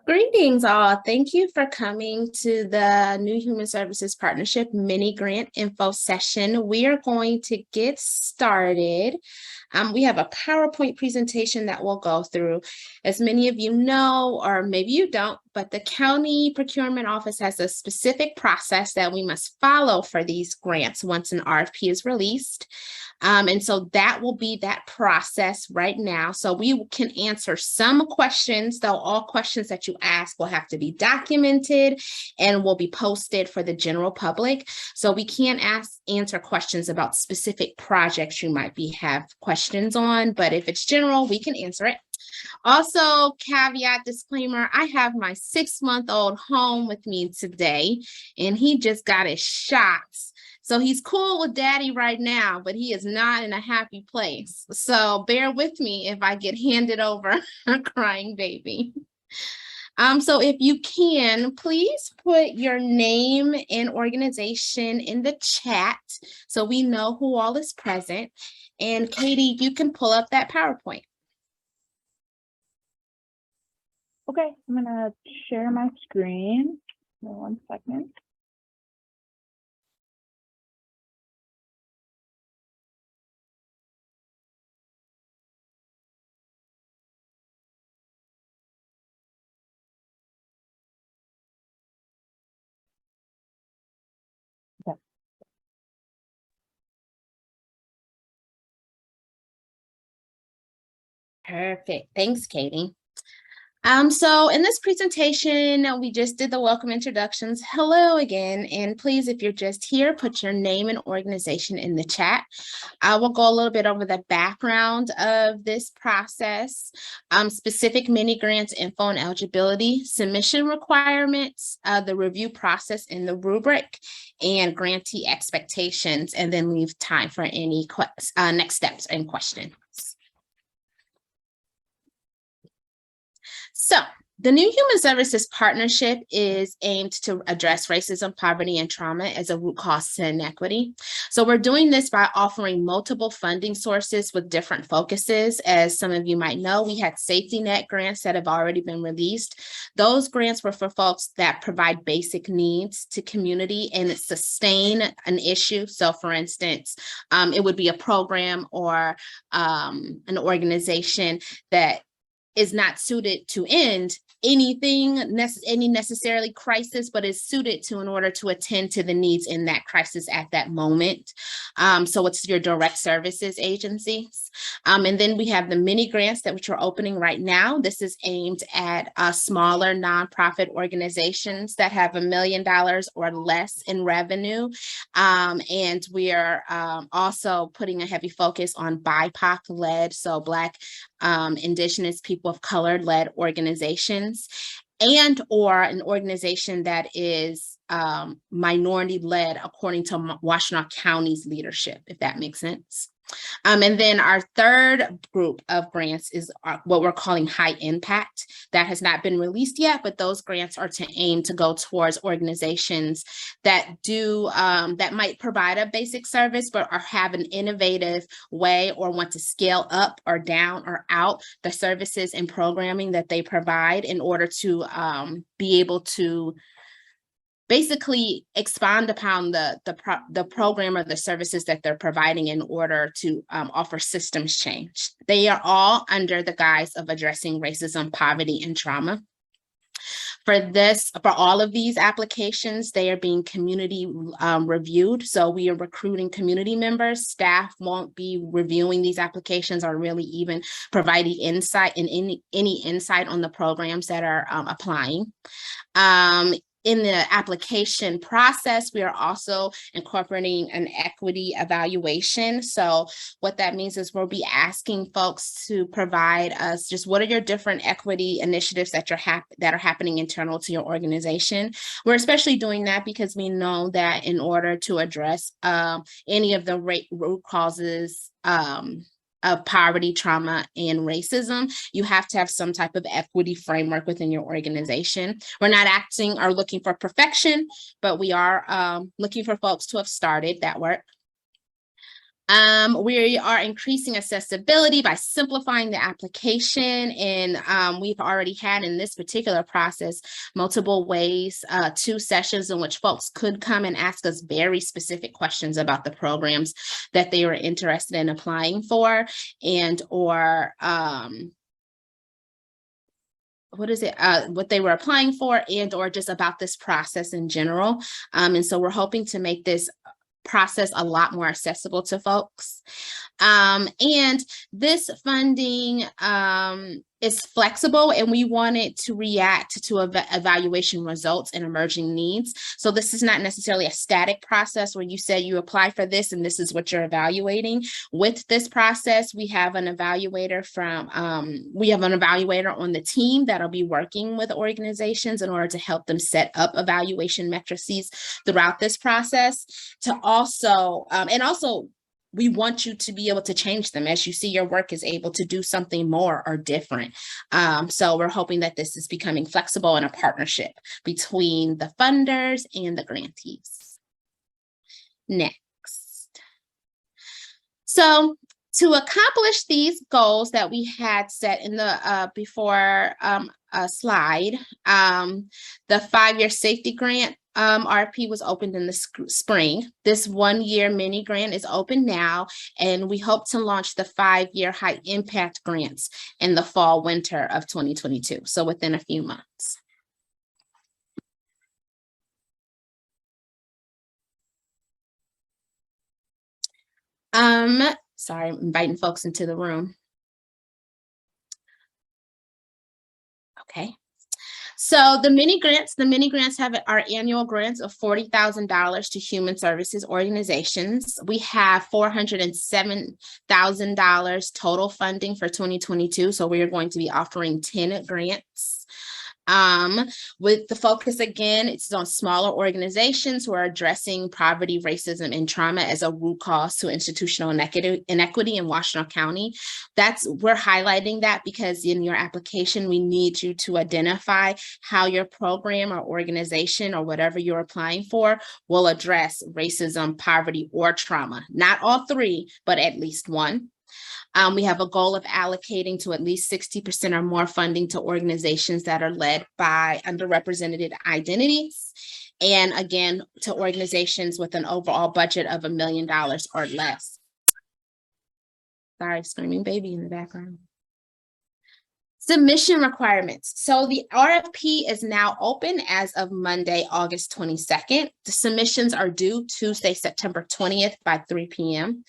Greetings, all. Thank you for coming to the New Human Services Partnership mini grant info session. We are going to get started. We have a PowerPoint presentation that we'll go through. As many of you know, or maybe you don't, but the County Procurement Office has a specific process that we must follow for these grants once an RFP is released. And so that will be that process right now. So we can answer some questions, though all questions that you ask will have to be documented and will be posted for the general public. So we can't answer questions about specific projects you might have questions on, but if it's general, we can answer it. Also, caveat disclaimer, I have my 6-month-old home with me today, and he just got his shots. So he's cool with daddy right now, but he is not in a happy place. So bear with me if I get handed over a crying baby. So if you can, please put your name and organization in the chat so we know who all is present. And Katie, you can pull up that PowerPoint. Okay, I'm gonna share my screen. One second. Okay. Perfect. Thanks, Katie. So in this presentation, we just did the welcome introductions. Hello again, and please, if you're just here, put your name and organization in the chat. I will go a little bit over the background of this process, specific mini grants info and eligibility, submission requirements, the review process in the rubric, and grantee expectations, and then leave time for any next steps and questions. So the New Human Services Partnership is aimed to address racism, poverty, and trauma as a root cause to inequity. So we're doing this by offering multiple funding sources with different focuses. As some of you might know, we had safety net grants that have already been released. Those grants were for folks that provide basic needs to community and sustain an issue. So for instance, it would be a program or an organization that is not suited to end any necessarily crisis, but is suited to in order to attend to the needs in that crisis at that moment. So it's your direct services agencies. And then we have the mini grants which are opening right now. This is aimed at smaller nonprofit organizations that have $1 million or less in revenue. And we are also putting a heavy focus on BIPOC-led, so Black, Indigenous, people of color-led organizations, and or an organization that is minority-led according to Washtenaw County's leadership, if that makes sense. And then our third group of grants is what we're calling high impact. That has not been released yet, but those grants are to aim to go towards organizations that that might provide a basic service, but have an innovative way or want to scale up or down or out the services and programming that they provide in order to be able to basically expand upon the program or the services that they're providing in order to offer systems change. They are all under the guise of addressing racism, poverty, and trauma. For all of these applications, they are being community reviewed. So we are recruiting community members. Staff won't be reviewing these applications or really even providing insight in any insight on the programs that are applying. In the application process, we are also incorporating an equity evaluation. So what that means is we'll be asking folks to provide us just what are your different equity initiatives that are happening internal to your organization. We're especially doing that because we know that in order to address any of the root causes of poverty, trauma, and racism, you have to have some type of equity framework within your organization. We're not acting or looking for perfection, but we are looking for folks to have started that work. We are increasing accessibility by simplifying the application, and we've already had in this particular process multiple ways, 2 sessions in which folks could come and ask us very specific questions about the programs that they were interested in applying for, and or what they were applying for, and or just about this process in general. And so we're hoping to make this process a lot more accessible to folks. And this funding is flexible, and we want it to react to evaluation results and emerging needs. So this is not necessarily a static process where you say you apply for this and this is what you're evaluating. With this process, we have an evaluator on the team that'll be working with organizations in order to help them set up evaluation matrices throughout this process, to also, and also we want you to be able to change them as you see your work is able to do something more or different. So we're hoping that this is becoming flexible in a partnership between the funders and the grantees. Next. So to accomplish these goals that we had set in the before slide, the 5-year safety grant RFP was opened in the spring. This 1-year mini grant is open now, and we hope to launch the 5-year high impact grants in the fall winter of 2022. So within a few months. Sorry, I'm inviting folks into the room. Okay. So the mini grants have our annual grants of $40,000 to human services organizations. We have $407,000 total funding for 2022. So we are going to be offering 10 grants. With the focus, again, it's on smaller organizations who are addressing poverty, racism, and trauma as a root cause to institutional inequity in Washtenaw County. We're highlighting that because in your application, we need you to identify how your program or organization or whatever you're applying for will address racism, poverty, or trauma. Not all 3, but at least one. We have a goal of allocating to at least 60% or more funding to organizations that are led by underrepresented identities. And again, to organizations with an overall budget of $1 million or less. Sorry, screaming baby in the background. Submission requirements. So the RFP is now open as of Monday, August 22nd. The submissions are due Tuesday, September 20th by 3 p.m.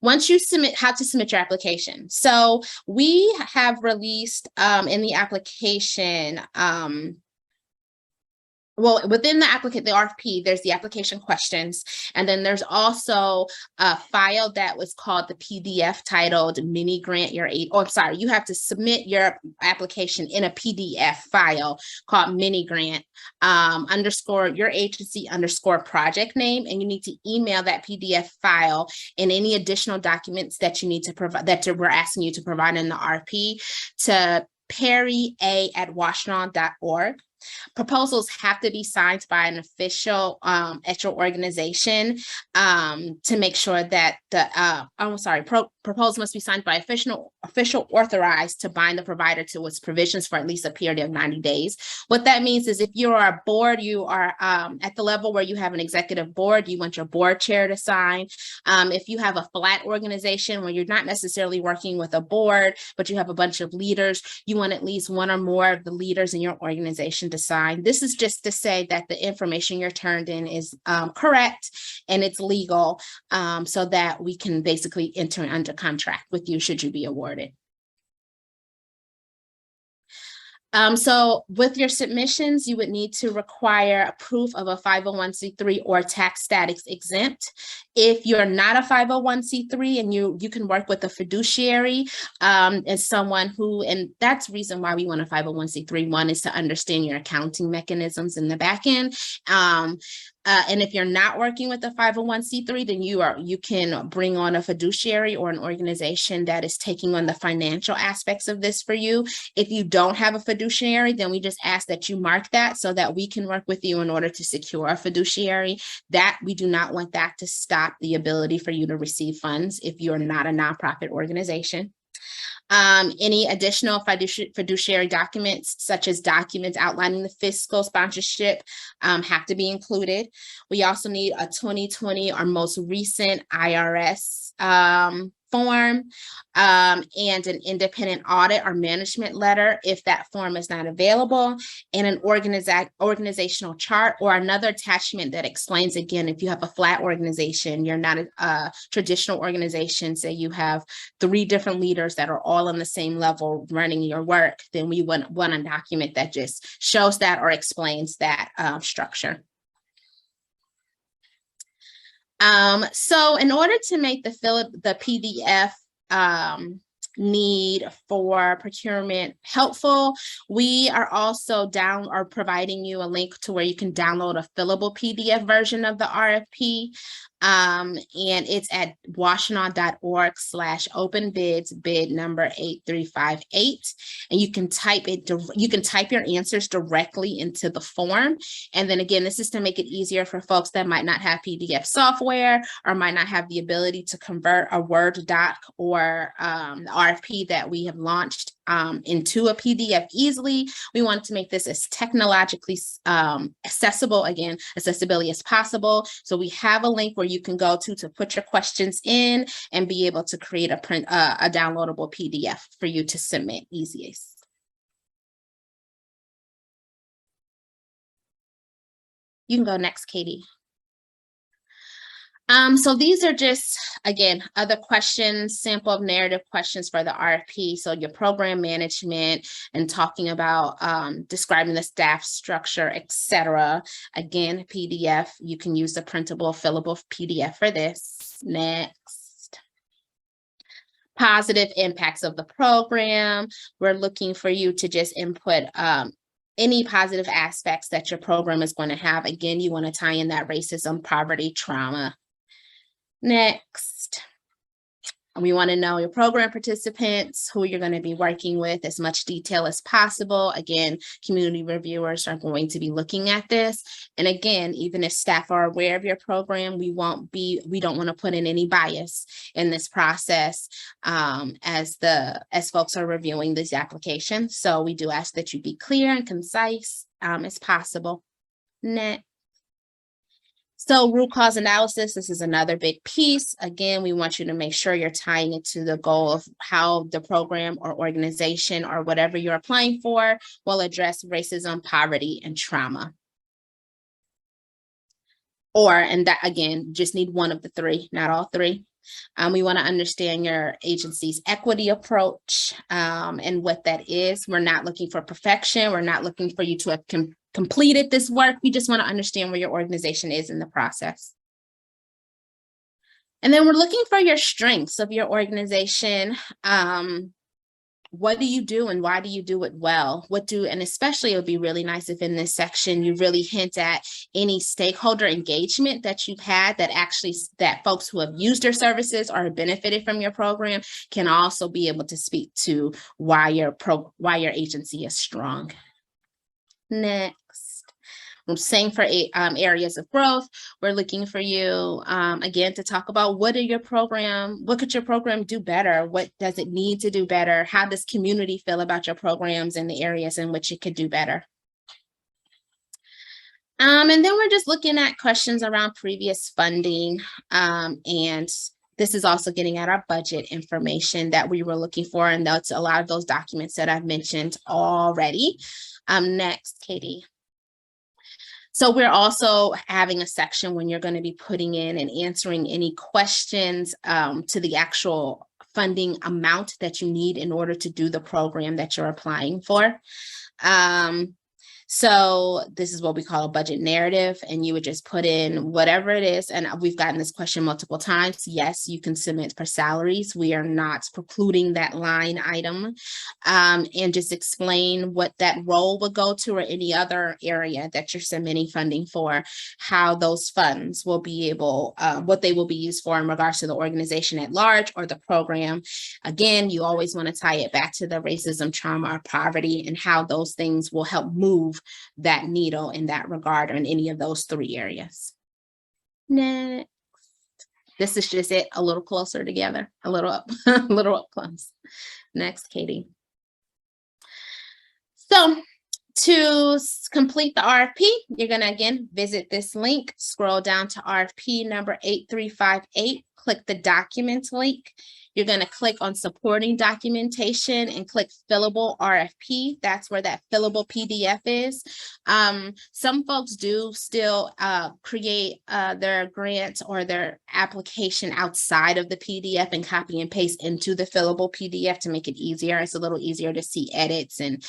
Once you submit, how to submit your application. So we have released in the application, well, within the RFP, there's the application questions, and then there's also a file that was called the PDF titled Mini Grant Your Aid. Oh, I'm sorry, you have to submit your application in a PDF file called Mini Grant _ your agency _ project name, and you need to email that PDF file and any additional documents that you need to provide, that we're asking you to provide in the RFP, to perrya@washtenaw.org. Proposals have to be signed by an official at your organization to make sure that the proposal must be signed by official authorized to bind the provider to its provisions for at least a period of 90 days. What that means is if you're a board, you are at the level where you have an executive board, you want your board chair to sign. If you have a flat organization where you're not necessarily working with a board, but you have a bunch of leaders, you want at least one or more of the leaders in your organization to sign. This is just to say that the information you're turned in is correct and it's legal, so that we can basically enter under contract with you should you be awarded. So with your submissions, you would need to require a proof of a 501c3 or tax status exempt. If you're not a 501c3 and you can work with a fiduciary as someone who, and that's the reason why we want a 501c3. One is to understand your accounting mechanisms in the back end. And if you're not working with a 501c3, then you can bring on a fiduciary or an organization that is taking on the financial aspects of this for you. If you don't have a fiduciary, then we just ask that you mark that so that we can work with you in order to secure a fiduciary. That we do not want that to stop the ability for you to receive funds if you're not a nonprofit organization. Any additional fiduciary documents, such as documents outlining the fiscal sponsorship, have to be included. We also need a 2020 or most recent IRS form and an independent audit or management letter if that form is not available, and an organizational chart or another attachment that explains, again, if you have a flat organization, you're not a traditional organization, say you have 3 different leaders that are all on the same level running your work, then we want a document that just shows that or explains that structure. So in order to make the PDF need for procurement helpful, we are also providing you a link to where you can download a fillable PDF version of the RFP. And it's at washtenaw.org/open-bids, bid number 8358. And you can type your answers directly into the form. And then again, this is to make it easier for folks that might not have PDF software or might not have the ability to convert a Word doc or the RFP that we have launched into a PDF easily. We want to make this as technologically accessible, again, accessibility as possible. So we have a link where you can go to put your questions in and be able to create a downloadable PDF for you to submit easiest. You can go next, Katie. So these are just, again, other questions, sample of narrative questions for the RFP. So your program management and talking about describing the staff structure, etc. Again, PDF, you can use the printable, fillable PDF for this. Next. Positive impacts of the program. We're looking for you to just input any positive aspects that your program is going to have. Again, you want to tie in that racism, poverty, trauma. Next, we want to know your program participants, who you're going to be working with, as much detail as possible. Again, community reviewers are going to be looking at this. And again, even if staff are aware of your program, we don't want to put in any bias in this process as folks are reviewing these applications. So we do ask that you be clear and concise as possible. Next. So root cause analysis, this is another big piece. Again, we want you to make sure you're tying it to the goal of how the program or organization or whatever you're applying for will address racism, poverty, and trauma. And that, again, just need one of the 3, not all 3. We want to understand your agency's equity approach and what that is. We're not looking for perfection. We're not looking for you to have completed this work. We just want to understand where your organization is in the process. And then we're looking for your strengths of your organization. What do you do and why do you do it well? And especially it would be really nice if in this section you really hint at any stakeholder engagement that you've had that folks who have used your services or have benefited from your program can also be able to speak to why your agency is strong. Next. Same for areas of growth. We're looking for you, again, to talk about what could your program do better? What does it need to do better? How does community feel about your programs and the areas in which it could do better? And then we're just looking at questions around previous funding. And this is also getting at our budget information that we were looking for. And that's a lot of those documents that I've mentioned already. Next, Katie. So we're also having a section when you're going to be putting in and answering any questions to the actual funding amount that you need in order to do the program that you're applying for. So this is what we call a budget narrative, and you would just put in whatever it is. And we've gotten this question multiple times. Yes, you can submit for salaries. We are not precluding that line item, and just explain what that role would go to or any other area that you're submitting funding for, how those funds will be able, what they will be used for in regards to the organization at large or the program. Again, you always want to tie it back to the racism, trauma, or poverty, and how those things will help move that needle in that regard or in any of those three areas. Next. This is just it, a little closer together, a little up, a little up close. Next, Katie. So to complete the RFP, you're going to again visit this link, scroll down to RFP number 8358, click the documents link. You're going to click on supporting documentation and click fillable RFP. That's where that fillable PDF is. Some folks do still create their grant or their application outside of the PDF and copy and paste into the fillable PDF to make it easier. It's a little easier to see edits and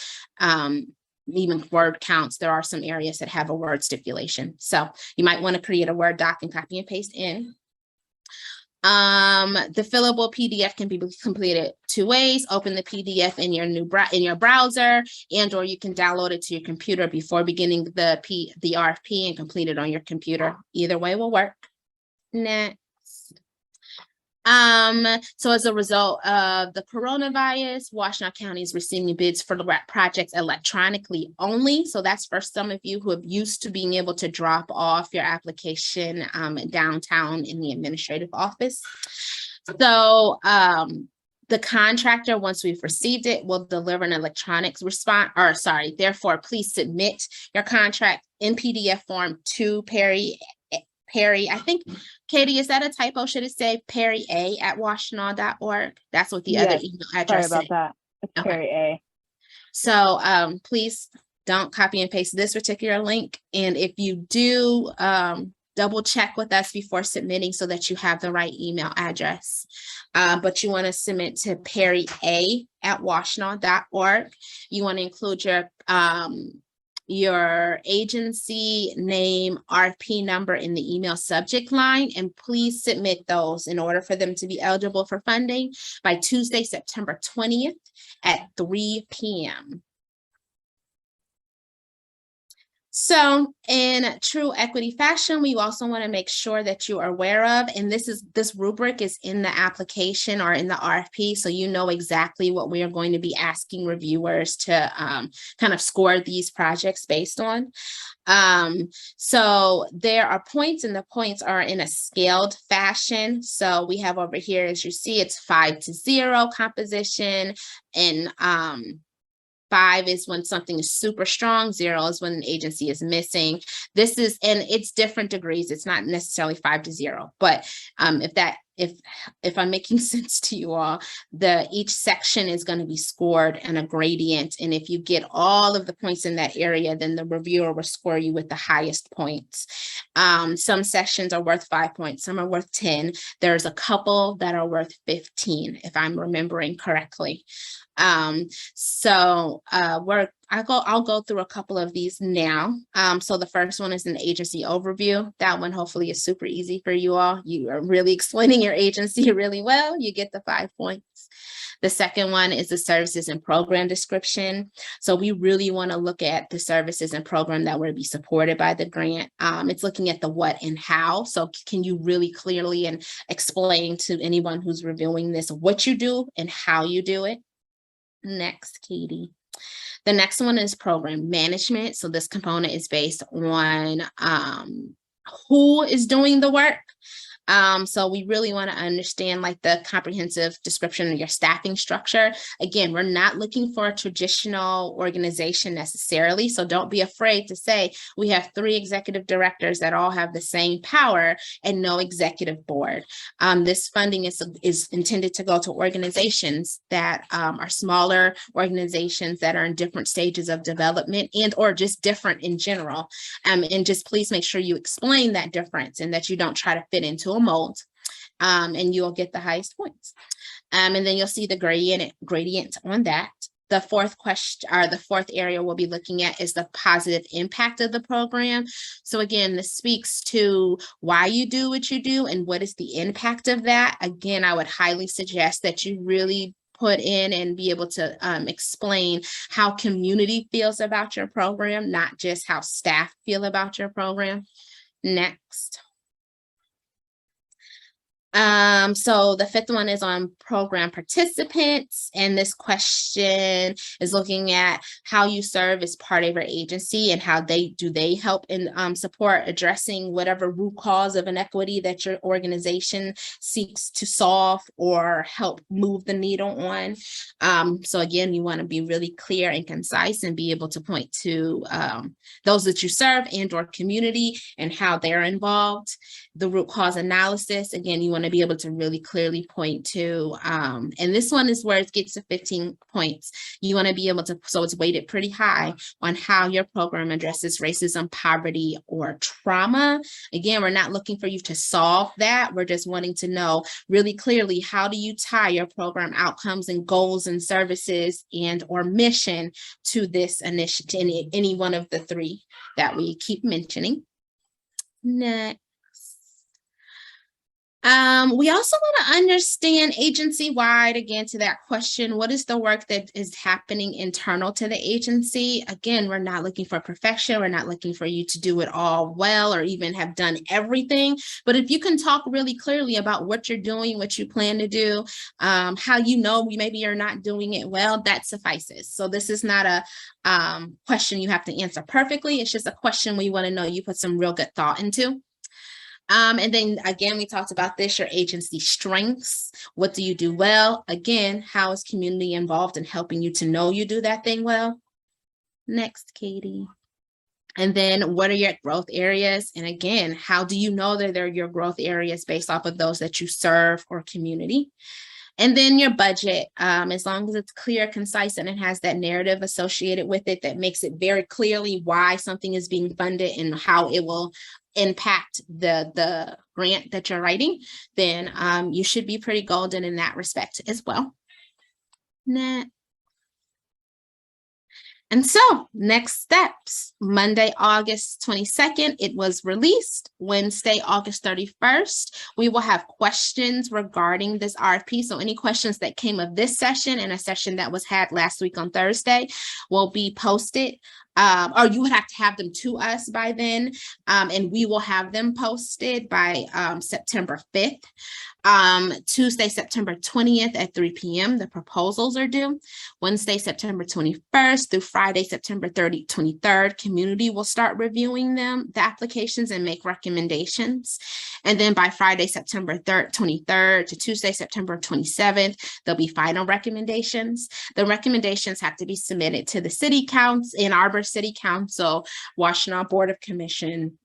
even word counts. There are some areas that have a word stipulation. So you might want to create a Word doc and copy and paste in. The fillable PDF can be completed two ways. Open the PDF in your browser, and or you can download it to your computer before beginning the RFP and complete it on your computer. Either way will work. Next. So as a result of the coronavirus, Washtenaw County is receiving bids for the projects electronically only. So that's for some of you who have used to being able to drop off your application downtown in the administrative office. So the contractor, once we've received it, will deliver an electronics response, or sorry, therefore, please submit your contract in PDF form to Perry, I think, Katie, is that a typo? Should it say perrya@washtenaw.org? That's what the other email address Sorry about that. It's okay. Perry A. So please don't copy and paste this particular link. And if you do, double check with us before submitting so that you have the right email address. But you want to submit to perrya@washtenaw.org. You want to include your agency name, RFP number in the email subject line, and please submit those in order for them to be eligible for funding by Tuesday, September 20th at 3 p.m. So in true equity fashion, we also want to make sure that you are aware of, and this rubric is in the application or in the RFP, so you know exactly what we are going to be asking reviewers to kind of score these projects based on. So there are points, and the points are in a scaled fashion. So we have over here, as you see, it's 5 to 0 composition, and 5 is when something is super strong. 0 is when an agency is missing. This is, and it's different degrees. It's not necessarily 5 to 0, but if I'm making sense to you all, each section is going to be scored in a gradient. And if you get all of the points in that area, then the reviewer will score you with the highest points. Some sections are worth 5 points. Some are worth 10. There's a couple that are worth 15, if I'm remembering correctly. I'll go through a couple of these now. So the first one is an agency overview. That one hopefully is super easy for you all. You are really explaining your agency really well. You get the 5 points. The second one is the services and program description. So we really want to look at the services and program that will be supported by the grant. It's looking at the what and how. So can you really clearly and explain to anyone who's reviewing this what you do and how you do it? Next, Katie. The next one is program management. So this component is based on who is doing the work. So we really want to understand like the comprehensive description of your staffing structure. Again, we're not looking for a traditional organization necessarily. So don't be afraid to say we have 3 executive directors that all have the same power and no executive board. This funding is intended to go to organizations that are smaller organizations that are in different stages of development and or just different in general. And just please make sure you explain that difference and that you don't try to fit into a mold, and you'll get the highest points. And then you'll see the gradient on that. The fourth question, or the fourth area we'll be looking at, is the positive impact of the program. So again, this speaks to why you do what you do and what is the impact of that. Again, I would highly suggest that you really put in and be able to explain how community feels about your program, not just how staff feel about your program. Next. So the fifth one is on program participants, and this question is looking at how you serve as part of your agency and how they help in support addressing whatever root cause of inequity that your organization seeks to solve or help move the needle on. So again, you want to be really clear and concise and be able to point to those that you serve and or community and how they're involved. The root cause analysis, again, you want to be able to really clearly point to, and this one is where it gets to 15 points. You want to be able to, so it's weighted pretty high on how your program addresses racism, poverty, or trauma. Again, we're not looking for you to solve that. We're just wanting to know really clearly, how do you tie your program outcomes and goals and services and or mission to this initiative, any one of the three that we keep mentioning. Next. We also want to understand agency-wide, again, to that question, what is the work that is happening internal to the agency? Again, we're not looking for perfection. We're not looking for you to do it all well or even have done everything. But if you can talk really clearly about what you're doing, what you plan to do, how you know maybe you're not doing it well, that suffices. So this is not a question you have to answer perfectly. It's just a question we want to know you put some real good thought into. And then again, we talked about this, your agency strengths. What do you do well? Again, how is community involved in helping you to know you do that thing well? Next, Katie. And then what are your growth areas? And again, how do you know that they're your growth areas based off of those that you serve or community? And then your budget, as long as it's clear, concise, and it has that narrative associated with it that makes it very clearly why something is being funded and how it will impact the grant that you're writing, then you should be pretty golden in that respect as well. Next. And so next steps, Monday, August 22nd, it was released. Wednesday, August 31st, we will have questions regarding this RFP. So any questions that came of this session and a session that was had last week on Thursday will be posted. Or you would have to have them to us by then, and we will have them posted by September 5th. Tuesday, September 20th at 3 p.m. the proposals are due. Wednesday, September 21st through Friday, September 23rd, community will start reviewing the applications and make recommendations. And then by Friday, September 23rd to Tuesday, September 27th, there'll be final recommendations. The recommendations have to be submitted to the City Council, Ann Arbor City Council, Washtenaw Board of Commission,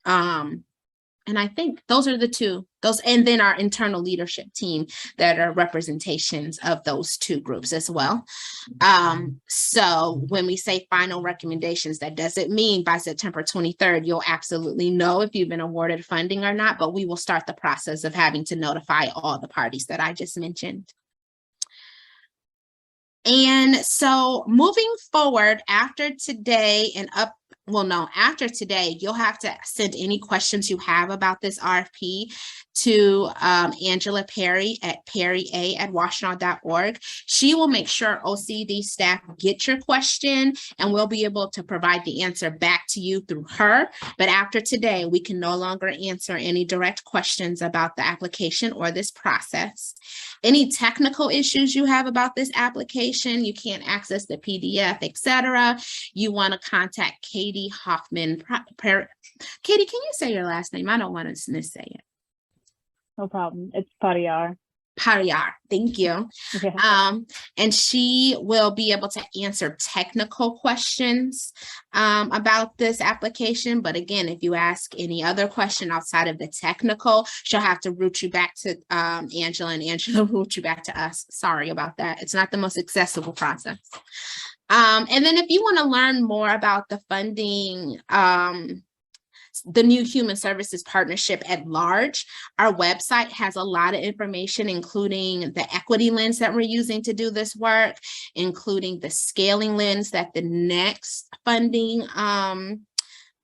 and I think those are the two, and then our internal leadership team that are representations of those two groups as well. So when we say final recommendations, that doesn't mean by September 23rd, you'll absolutely know if you've been awarded funding or not, but we will start the process of having to notify all the parties that I just mentioned. And so moving forward after today and after today, you'll have to send any questions you have about this RFP to Angela Perry at perrya@washtenaw.org. She will make sure OCD staff get your question and we'll be able to provide the answer back to you through her. But after today, we can no longer answer any direct questions about the application or this process. Any technical issues you have about this application, you can't access the PDF, etc., you want to contact Katie Hoffman. Katie, can you say your last name? I don't want to missay it. No problem. It's Pariyar. Pariyar, thank you. Yeah. And she will be able to answer technical questions about this application. But again, if you ask any other question outside of the technical, she'll have to route you back to Angela, and Angela will route you back to us. Sorry about that. It's not the most accessible process. And then if you want to learn more about the funding the new Human Services Partnership at large. Our website has a lot of information, including the equity lens that we're using to do this work, including the scaling lens that the next funding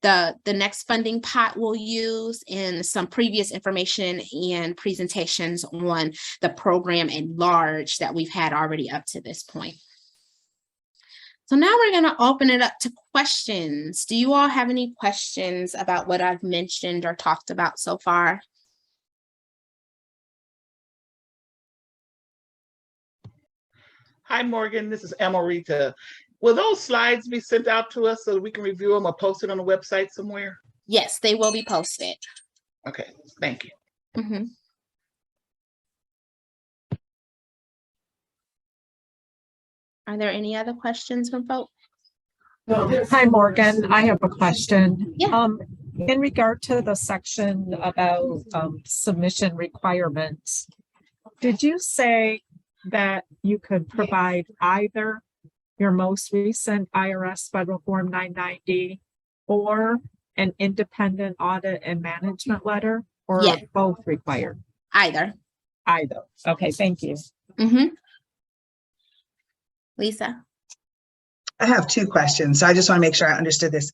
the next funding pot will use, and some previous information and presentations on the program at large that we've had already up to this point. So now we're going to open it up to questions. Do you all have any questions about what I've mentioned or talked about so far? Hi, Morgan. This is Amarita. Will those slides be sent out to us so that we can review them or post it on the website somewhere? Yes, they will be posted. Okay, thank you. Mm-hmm. Are there any other questions from folks? Hi, Morgan. I have a question. Yeah. In regard to the section about submission requirements, did you say that you could provide either your most recent IRS Federal Form 990 or an independent audit and management letter, or Yeah. both required? Either. Either. Okay, thank you. Mm-hmm. Lisa? I have two questions. So I just want to make sure I understood this.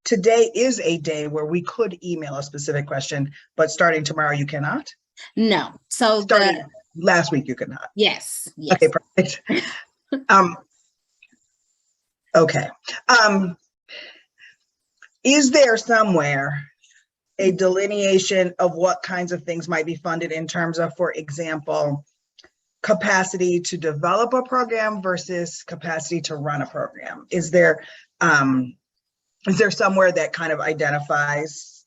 Today is a day where we could email a specific question, but starting tomorrow you cannot? No. So Starting last week you could not. yes. Yes. Okay, perfect. Okay. Is there somewhere a delineation of what kinds of things might be funded in terms of, for example, capacity to develop a program versus capacity to run a program? Is there somewhere that kind of identifies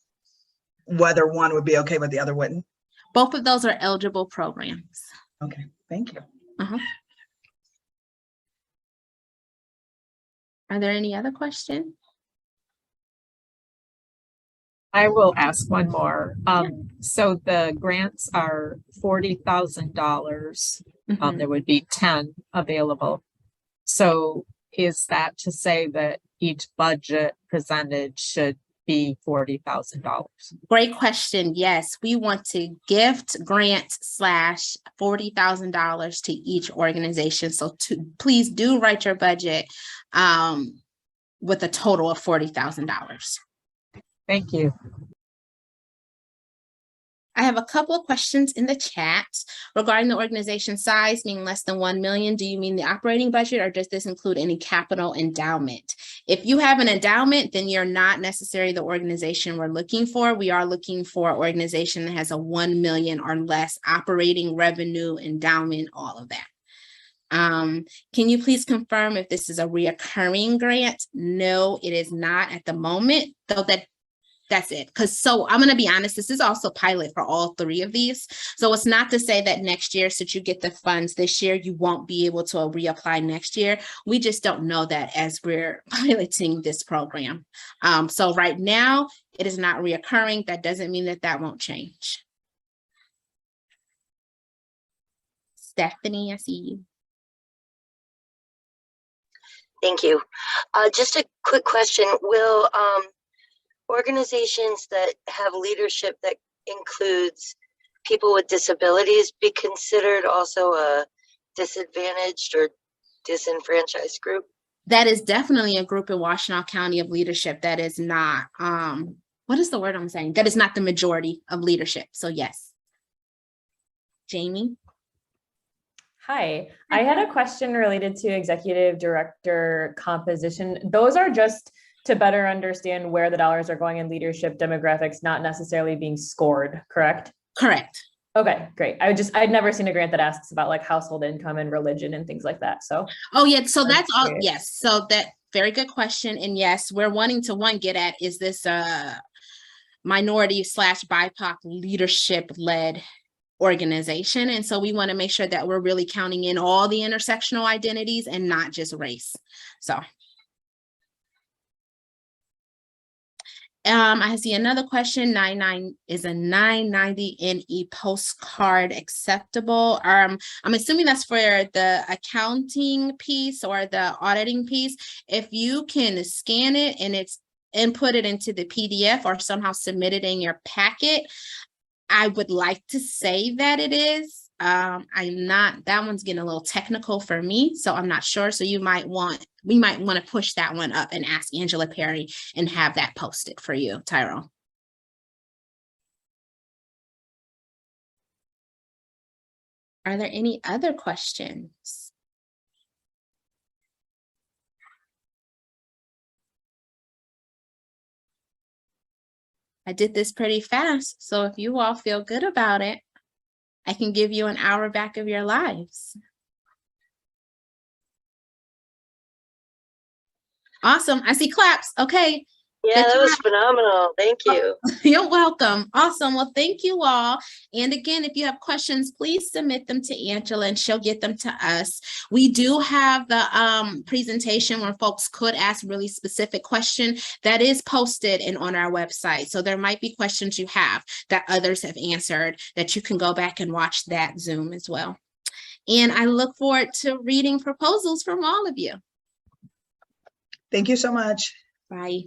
whether one would be okay but the other wouldn't? Both of those are eligible programs. Okay, thank you. Uh-huh. Are there any other questions? I will ask one more. So the grants are $40,000. Mhm. There would be 10 available. So is that to say that each budget presented should be $40,000? Great question. Yes, we want to gift grant / $40,000 to each organization. So please do write your budget with a total of $40,000. Thank you. I have a couple of questions in the chat regarding the organization size being less than 1 million. Do you mean the operating budget, or does this include any capital endowment? If you have an endowment, then you're not necessarily the organization we're looking for. We are looking for an organization that has a 1 million or less operating revenue, endowment, all of that. Can you please confirm if this is a reoccurring grant? No, it is not at the moment, though that's it. So I'm going to be honest, this is also pilot for all three of these. So it's not to say that next year, since you get the funds this year, you won't be able to reapply next year. We just don't know that as we're piloting this program. So right now it is not reoccurring. That doesn't mean that won't change. Stephanie, I see you. Thank you. Just a quick question. Will organizations that have leadership that includes people with disabilities be considered also a disadvantaged or disenfranchised group? That is definitely a group in Washtenaw County of leadership that is not, what is the word I'm saying? That is not the majority of leadership. So yes. Jamie? Hi, I had a question related to executive director composition. Those are just to better understand where the dollars are going in leadership demographics, not necessarily being scored, correct? Correct. Okay, great. I'd never seen a grant that asks about like household income and religion and things like that. So. Oh yeah, so that's all. curious. Yes, so that very good question. And yes, we're wanting to get at, is this a minority / BIPOC leadership led organization? And so we want to make sure that we're really counting in all the intersectional identities and not just race. So. I see another question. Is a 990 NE postcard acceptable? I'm assuming that's for the accounting piece or the auditing piece. If you can scan it and it's input it into the PDF or somehow submit it in your packet. I would like to say that it is. I'm not, that one's getting a little technical for me, so I'm not sure. So we might want to push that one up and ask Angela Perry and have that posted for you, Tyrone. Are there any other questions? I did this pretty fast, so if you all feel good about it, I can give you an hour back of your lives. Awesome. I see claps. Okay. Yeah, Good that was job. phenomenal. Thank you. You're welcome. Awesome. Well, thank you all. And again, if you have questions, please submit them to Angela and she'll get them to us. We do have the presentation where folks could ask really specific questions that is posted and on our website. So there might be questions you have that others have answered that you can go back and watch that Zoom as well. And I look forward to reading proposals from all of you. Thank you so much. Bye.